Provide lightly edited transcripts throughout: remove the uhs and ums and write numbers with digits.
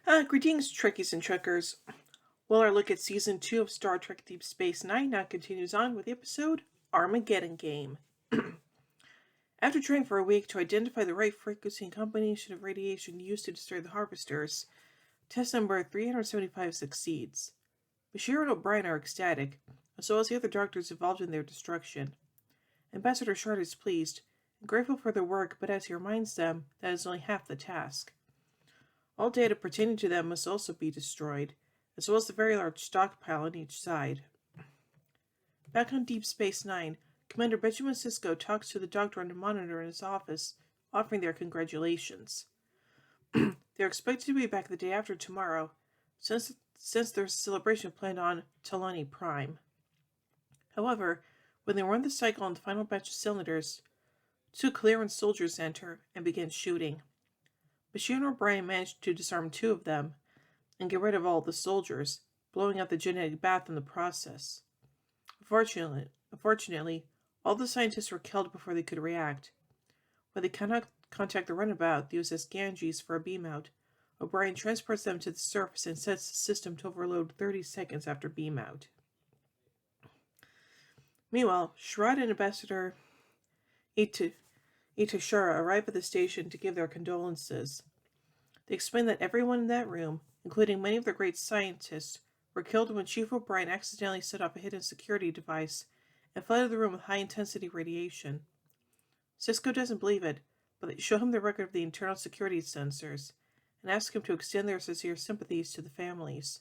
Greetings, Trekkies and Trekkers. Well, our look at Season 2 of Star Trek Deep Space Nine now continues on with the episode Armageddon Game. After trying for a week to identify the right frequency and combination of radiation used to destroy the harvesters, test number 375 succeeds. Bashir and O'Brien are ecstatic, as well as the other doctors involved in their destruction. Ambassador Shard is pleased and grateful for their work, but as he reminds them that is only half the task. All data pertaining to them must also be destroyed, as well as the very large stockpile on each side. Back on Deep Space Nine, Commander Benjamin Sisko talks to the doctor on the monitor in his office, offering their congratulations. They're expected to be back the day after tomorrow, since there's a celebration planned on Talani Prime. However, when they run the cycle on the final batch of cylinders, two clearance soldiers enter and begin shooting. Bashir and O'Brien manage to disarm two of them and get rid of all the soldiers, blowing out the genetic bath in the process. Unfortunately, all the scientists were killed before they could react. When they cannot contact the runabout, the USS Ganges, for a beam out, O'Brien transports them to the surface and sets the system to overload 30 seconds after beam out. Meanwhile, Sherrod and Ambassador Itashara arrive at the station to give their condolences. They explain that everyone in that room, including many of the great scientists, were killed when Chief O'Brien accidentally set off a hidden security device and flooded the room with high-intensity radiation. Sisko doesn't believe it, but they show him the record of the internal security sensors and ask him to extend their sincere sympathies to the families.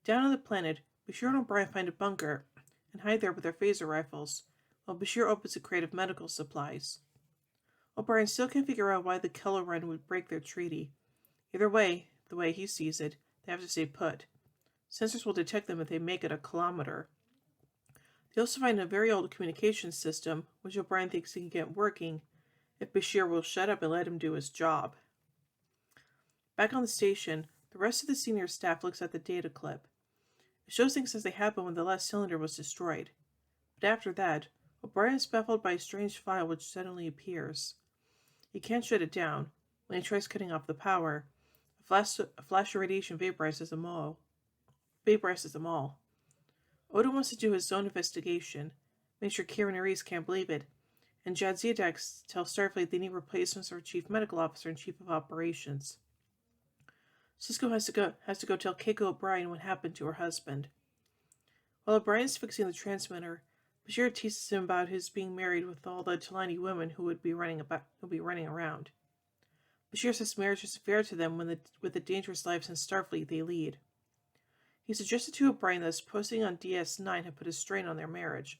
Down on the planet, Bashir and O'Brien find a bunker and hide there with their phaser rifles, while Bashir opens a crate of medical supplies. O'Brien still can't figure out why the Kello Run would break their treaty. Either way, the way he sees it, they have to stay put. Sensors will detect them if they make it a kilometer. They also find a very old communications system, which O'Brien thinks he can get working if Bashir will shut up and let him do his job. Back on the station, the rest of the senior staff looks at the data clip. It shows things as they happened when the last cylinder was destroyed. But after that, O'Brien is baffled by a strange file which suddenly appears. He can't shut it down. When he tries cutting off the power, a flash of radiation vaporizes them all. Odo wants to do his own investigation, make sure Kira and Ares can't believe it, and Jadzia Dax tells Starfleet they need replacements for Chief Medical Officer and Chief of Operations. Sisko has to go tell Keiko O'Brien what happened to her husband. While O'Brien's fixing the transmitter, Bashir teases him about his being married with all the Talani women who would be running around. Bashir says marriage is fair to them with the dangerous lives in Starfleet they lead. He suggested to O'Brien that his posting on DS9 had put a strain on their marriage.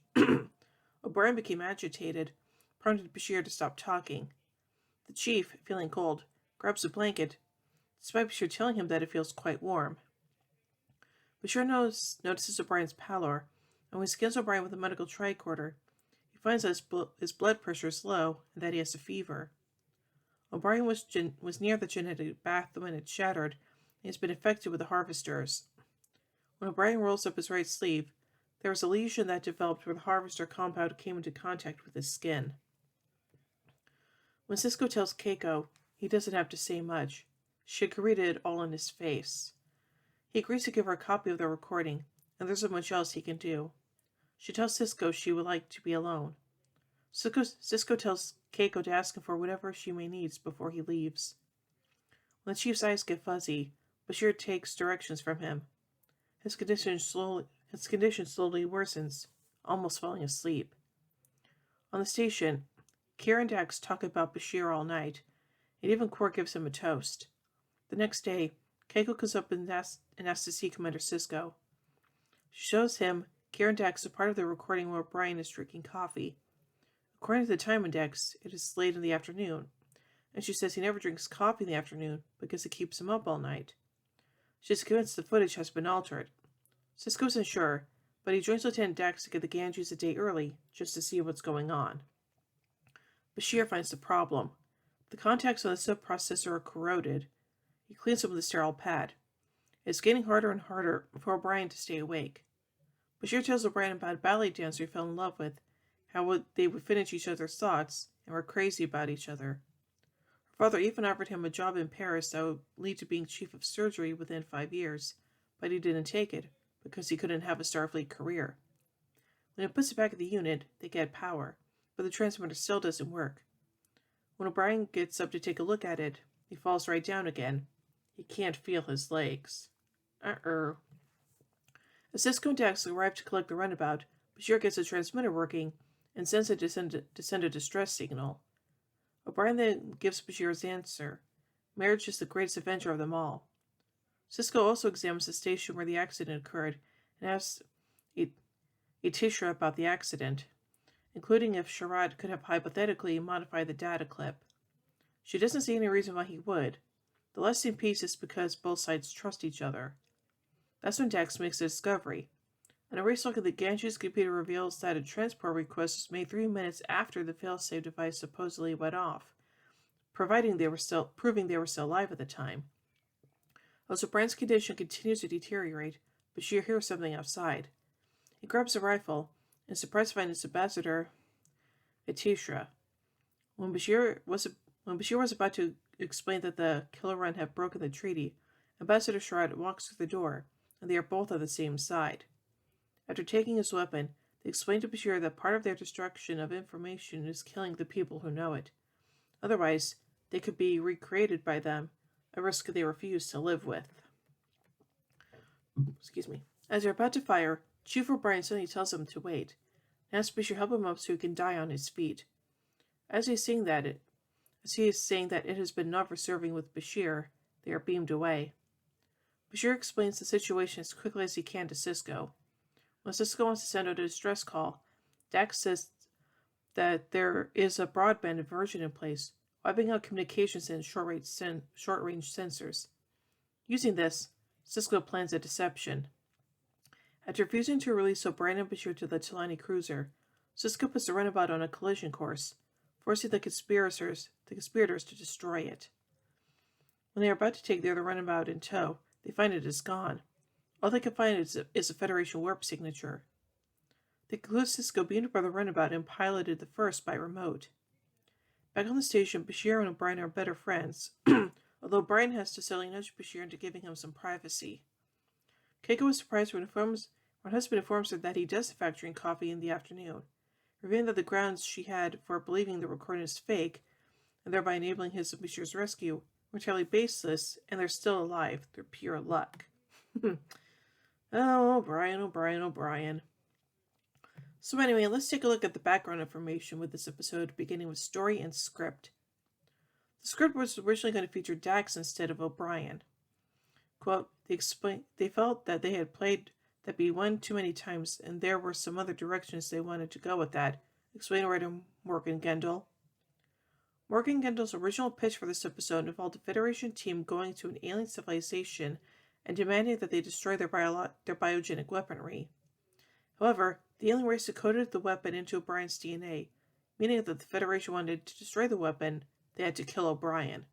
O'Brien became agitated, prompted Bashir to stop talking. The chief, feeling cold, grabs a blanket, despite Bashir telling him that it feels quite warm. Bashir notices O'Brien's pallor, and when he scans O'Brien with a medical tricorder, he finds that his blood pressure is low and that he has a fever. O'Brien was near the genetic bath when it shattered, and has been infected with the harvesters. When O'Brien rolls up his right sleeve, there was a lesion that developed where the harvester compound came into contact with his skin. When Sisko tells Keiko, he doesn't have to say much. She can read it all in his face. He agrees to give her a copy of the recording, and there isn't much else he can do. She tells Sisko she would like to be alone. Sisko tells Keiko to ask him for whatever she may need before he leaves. When the chief's eyes get fuzzy, Bashir takes directions from him. His condition slowly worsens, almost falling asleep. On the station, Kira and Dax talk about Bashir all night, and even Quark gives him a toast. The next day, Keiko comes up and asks to see Commander Sisko. She shows him Kira and Dax a part of the recording where O'Brien is drinking coffee. According to the time index, it is late in the afternoon, and she says he never drinks coffee in the afternoon because it keeps him up all night. She's convinced the footage has been altered. Sisko isn't sure, but he joins Lieutenant Dax to get the Ganges a day early just to see what's going on. Bashir finds the problem. The contacts on the subprocessor are corroded. He cleans them with a sterile pad. It's getting harder and harder for O'Brien to stay awake. Bashir tells O'Brien about a ballet dancer he fell in love with, how they would fit into each other's thoughts, and were crazy about each other. Her father even offered him a job in Paris that would lead to being chief of surgery within 5 years, but he didn't take it because he couldn't have a Starfleet career. When it puts it back at the unit, they get power, but the transmitter still doesn't work. When O'Brien gets up to take a look at it, he falls right down again. He can't feel his legs. As Sisko and Dax arrive to collect the runabout, Bashir gets the transmitter working and sends it to send a distress signal. O'Brien then gives Bashir his answer. Marriage is the greatest adventure of them all. Sisko also examines the station where the accident occurred and asks Itishra about the accident, including if Sharad could have hypothetically modified the data clip. She doesn't see any reason why he would. The lasting piece is because both sides trust each other. That's when Dax makes a discovery. An erase log of the Ganges computer reveals that a transport request was made 3 minutes after the failsafe device supposedly went off, proving they were still alive at the time. As O'Brien's condition continues to deteriorate, Bashir hears something outside. He grabs a rifle and is surprised to find its ambassador, Itishra. When Bashir was about to explain that the Killerun had broken the treaty, Ambassador Sharad walks through the door, and they are both on the same side. After taking his weapon, they explain to Bashir that part of their destruction of information is killing the people who know it. Otherwise, they could be recreated by them, a risk they refuse to live with. As they're about to fire, Chief O'Brien suddenly tells them to wait, and asks Bashir to help him up so he can die on his feet. As he is saying that it has been never serving with Bashir, they are beamed away. Bashir explains the situation as quickly as he can to Sisko. When Sisko wants to send out a distress call, Dax says that there is a broadband diversion in place, wiping out communications and short-range sensors. Using this, Sisko plans a deception. After refusing to release O'Brien and Bashir to the Talani cruiser, Sisko puts the runabout on a collision course, forcing the conspirators to destroy it. When they are about to take the other runabout in tow, they find it is gone. All they can find is a Federation warp signature. They conclude Sisko beamed by the runabout and piloted the first by remote. Back on the station, Bashir and O'Brien are better friends, although O'Brien has to subtly nudge Bashir into giving him some privacy. Keiko is surprised when her husband informs her that he does in fact drink coffee in the afternoon, revealing that the grounds she had for believing the recording is fake, and thereby enabling his and Bashir's rescue, were entirely baseless, and they're still alive through pure luck. Oh, O'Brien. So anyway, let's take a look at the background information with this episode, beginning with story and script. The script was originally going to feature Dax instead of O'Brien. Quote, they felt that they had played that B one too many times, and there were some other directions they wanted to go with that, explained writer Morgan Gendel. Morgan Gendel's original pitch for this episode involved a Federation team going to an alien civilization and demanding that they destroy their biogenic weaponry. However, the alien race decoded the weapon into O'Brien's DNA, meaning that the Federation wanted to destroy the weapon, they had to kill O'Brien.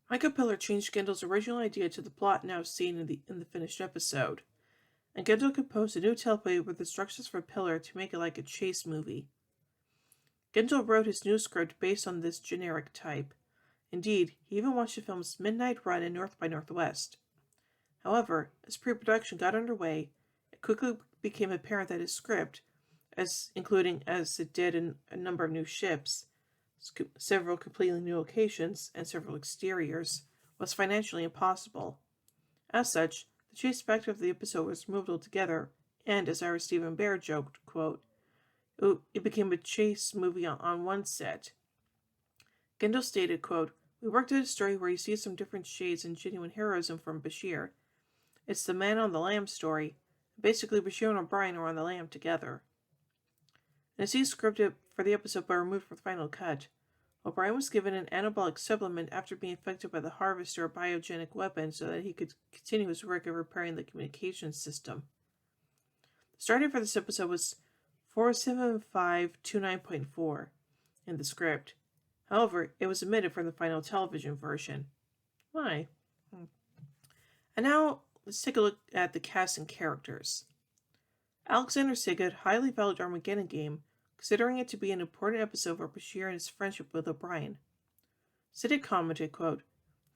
Michael Piller changed Gendel's original idea to the plot now seen in the finished episode, and Gendel composed a new teleplay with instructions for Piller to make it like a chase movie. Gendel wrote his new script based on this generic type. Indeed, he even watched the film's Midnight Run and North by Northwest. However, as pre-production got underway, it quickly became apparent that his script, including as it did in a number of new ships, several completely new locations, and several exteriors, was financially impossible. As such, the chase factor of the episode was removed altogether, and as Ira Stephen Bear joked, quote, it became a chase movie on one set. Gendel stated, quote, we worked out a story where you see some different shades and genuine heroism from Bashir. It's the man on the lamb story. Basically, Bashir and O'Brien are on the lamb together. In a scene scripted for the episode but removed from the final cut, O'Brien was given an anabolic supplement after being infected by the harvester biogenic weapon so that he could continue his work of repairing the communications system. The start date for this episode was 4/7/5/29.4 in the script. However, it was omitted from the final television version. Why? And now, let's take a look at the cast and characters. Alexander Sigurd, highly valued Armageddon Game, considering it to be an important episode for Bashir and his friendship with O'Brien. Siddiq commented, quote,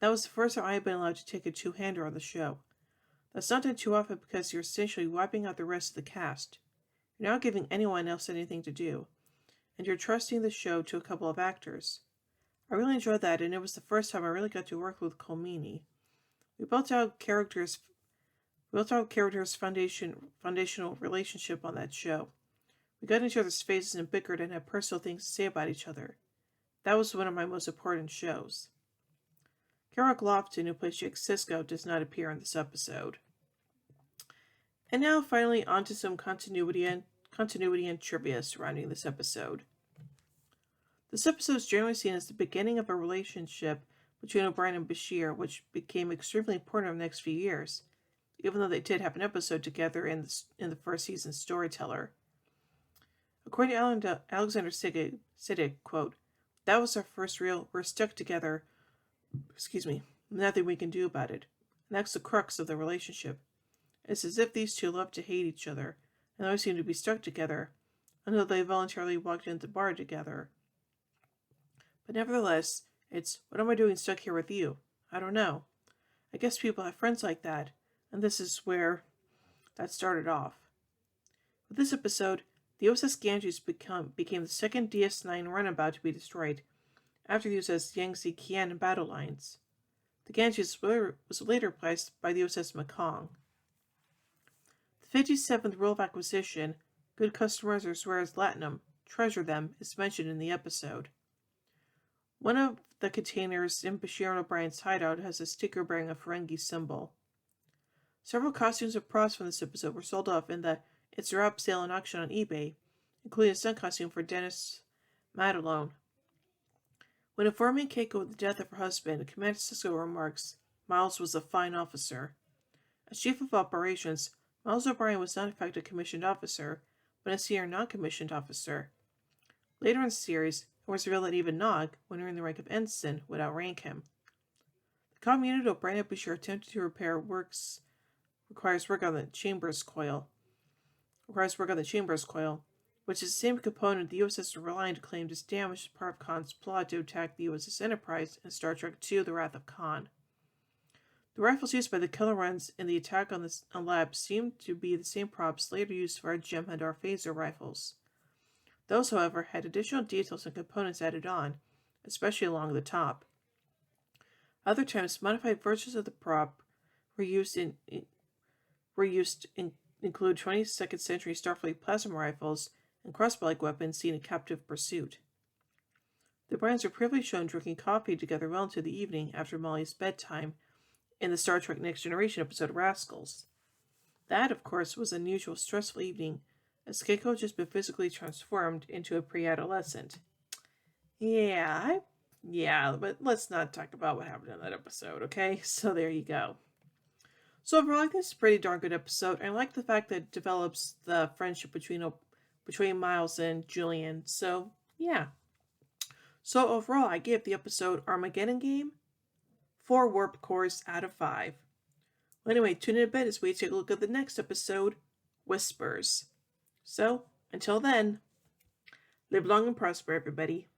"That was the first time I had been allowed to take a two-hander on the show. That's not done too often because you're essentially wiping out the rest of the cast. You're not giving anyone else anything to do, and you're trusting the show to a couple of actors. I really enjoyed that, and it was the first time I really got to work with Colmini. We built out characters' foundational relationship on that show. We got in each other's faces and bickered and had personal things to say about each other. That was one of my most important shows." Carol Lofton, who plays Jake Sisko, does not appear in this episode. And now, finally, on to some continuity and trivia surrounding this episode. This episode is generally seen as the beginning of a relationship between O'Brien and Bashir, which became extremely important over the next few years, even though they did have an episode together in the first season's Storyteller. According to Alexander Siddig, quote, "That was our first real, we're stuck together, nothing we can do about it. And that's the crux of the relationship. It's as if these two love to hate each other, and always seem to be stuck together, until they voluntarily walked into the bar together. But nevertheless, it's, what am I doing stuck here with you? I don't know. I guess people have friends like that, and this is where that started off." With this episode, the USS Ganges became the second DS9 runabout to be destroyed, after the USS Yangtze Kian battle lines. The Ganges was later replaced by the USS Mekong. The 57th rule of acquisition, good customers are as rare as latinum, treasure them, is mentioned in the episode. One of the containers in Bashir and O'Brien's hideout has a sticker bearing a Ferengi symbol. Several costumes and props from this episode were sold off in the It's a Wrap sale and auction on eBay, including a stunt costume for Dennis Madelone. When informing Keiko of the death of her husband, Commander Sisko remarks, "Miles was a fine officer." As Chief of Operations, Miles O'Brien was not in fact a commissioned officer, but a senior non-commissioned officer. Later in the series, it was revealed that even Nog, when earning the rank of ensign, would outrank him. The comm unit O'Brien and Bashir attempted to repair requires work on the Chambers coil, which is the same component the USS Reliant claimed is damaged as part of Khan's plot to attack the USS Enterprise in Star Trek II: The Wrath of Khan. The rifles used by the Killer Runs in the attack on the lab seemed to be the same props later used for our Jem'Hadar phaser rifles. Those, however, had additional details and components added on, especially along the top. Other times, modified versions of the prop were used include 22nd century Starfleet plasma rifles and crossbow-like weapons seen in Captive Pursuit. The Bryans are previously shown drinking coffee together well into the evening after Molly's bedtime in the Star Trek Next Generation episode Rascals. That, of course, was an unusual stressful evening, as Keiko had just been physically transformed into a pre-adolescent. Yeah, but let's not talk about what happened in that episode, okay? So there you go. So overall, I think it's a pretty darn good episode. I like the fact that it develops the friendship between Miles and Julian. So, yeah. So overall, I give the episode Armageddon Game 4 warp cores out of 5. Well, anyway, tune in a bit as we take a look at the next episode, Whispers. So, until then, live long and prosper, everybody.